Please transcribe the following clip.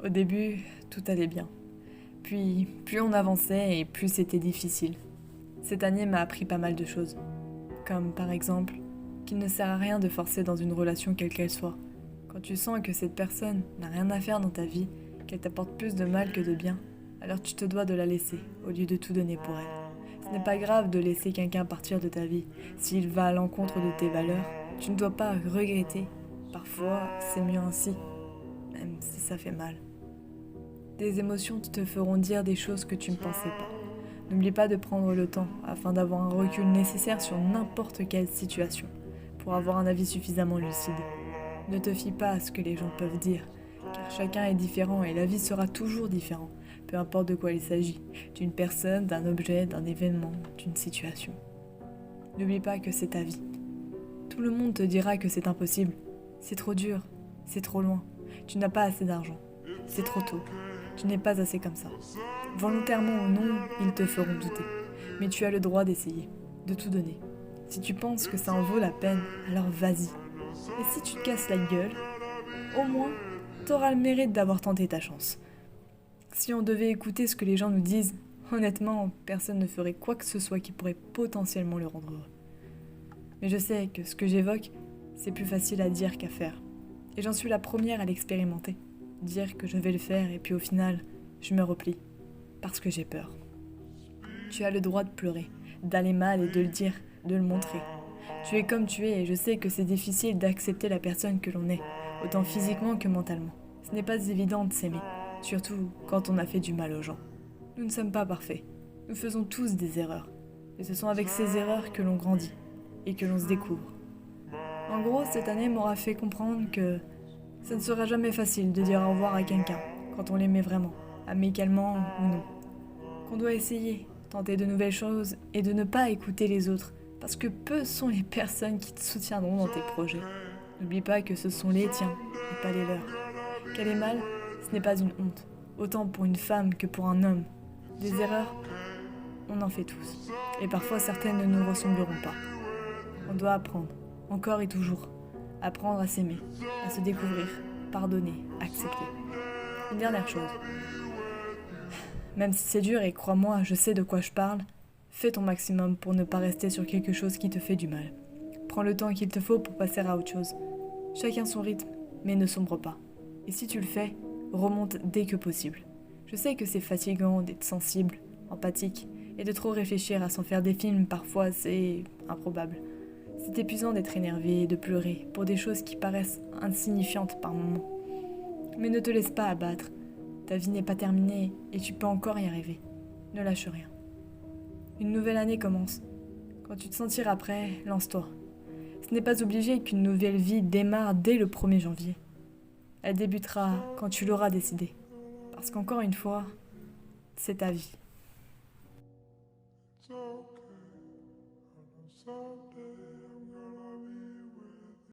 Au début, tout allait bien. Puis, plus on avançait et plus c'était difficile. Cette année m'a appris pas mal de choses. Comme par exemple, qu'il ne sert à rien de forcer dans une relation quelle qu'elle soit. Quand tu sens que cette personne n'a rien à faire dans ta vie, qu'elle t'apporte plus de mal que de bien, alors tu te dois de la laisser, au lieu de tout donner pour elle. Ce n'est pas grave de laisser quelqu'un partir de ta vie. S'il va à l'encontre de tes valeurs, tu ne dois pas regretter. Parfois, c'est mieux ainsi, même si ça fait mal. Des émotions te feront dire des choses que tu ne pensais pas. N'oublie pas de prendre le temps afin d'avoir un recul nécessaire sur n'importe quelle situation, pour avoir un avis suffisamment lucide. Ne te fie pas à ce que les gens peuvent dire, car chacun est différent et la vie sera toujours différente, peu importe de quoi il s'agit, d'une personne, d'un objet, d'un événement, d'une situation. N'oublie pas que c'est ta vie. Tout le monde te dira que c'est impossible, c'est trop dur, c'est trop loin, tu n'as pas assez d'argent, c'est trop tôt, tu n'es pas assez comme ça. Volontairement ou non, ils te feront douter, mais tu as le droit d'essayer, de tout donner. Si tu penses que ça en vaut la peine, alors vas-y. Et si tu te casses la gueule, au moins, t'auras le mérite d'avoir tenté ta chance. Si on devait écouter ce que les gens nous disent, honnêtement, personne ne ferait quoi que ce soit qui pourrait potentiellement le rendre heureux. Mais je sais que ce que j'évoque, c'est plus facile à dire qu'à faire. Et j'en suis la première à l'expérimenter. Dire que je vais le faire et puis au final, je me replie. Parce que j'ai peur. Tu as le droit de pleurer, d'aller mal et de le dire, de le montrer. Tu es comme tu es et je sais que c'est difficile d'accepter la personne que l'on est, autant physiquement que mentalement. Ce n'est pas évident de s'aimer, surtout quand on a fait du mal aux gens. Nous ne sommes pas parfaits. Nous faisons tous des erreurs. Et ce sont avec ces erreurs que l'on grandit et que l'on se découvre. En gros, cette année m'aura fait comprendre que ça ne sera jamais facile de dire au revoir à quelqu'un quand on l'aimait vraiment, amicalement ou non. Qu'on doit essayer, tenter de nouvelles choses et de ne pas écouter les autres, parce que peu sont les personnes qui te soutiendront dans tes projets. N'oublie pas que ce sont les tiens et pas les leurs. Qu'elle ait mal, ce n'est pas une honte, autant pour une femme que pour un homme. Des erreurs, on en fait tous, et parfois certaines ne nous ressembleront pas. On doit apprendre, encore et toujours, apprendre à s'aimer, à se découvrir, pardonner, accepter. Une dernière chose. Même si c'est dur et crois-moi, je sais de quoi je parle, fais ton maximum pour ne pas rester sur quelque chose qui te fait du mal. Prends le temps qu'il te faut pour passer à autre chose. Chacun son rythme, mais ne sombre pas. Et si tu le fais, remonte dès que possible. Je sais que c'est fatigant d'être sensible, empathique, et de trop réfléchir à s'en faire des films, parfois c'est improbable. C'est épuisant d'être énervé et de pleurer pour des choses qui paraissent insignifiantes par moments. Mais ne te laisse pas abattre. Ta vie n'est pas terminée et tu peux encore y arriver. Ne lâche rien. Une nouvelle année commence. Quand tu te sentiras prêt, lance-toi. Ce n'est pas obligé qu'une nouvelle vie démarre dès le 1er janvier. Elle débutera quand tu l'auras décidé. Parce qu'encore une fois, c'est ta vie. It's okay on a Sunday.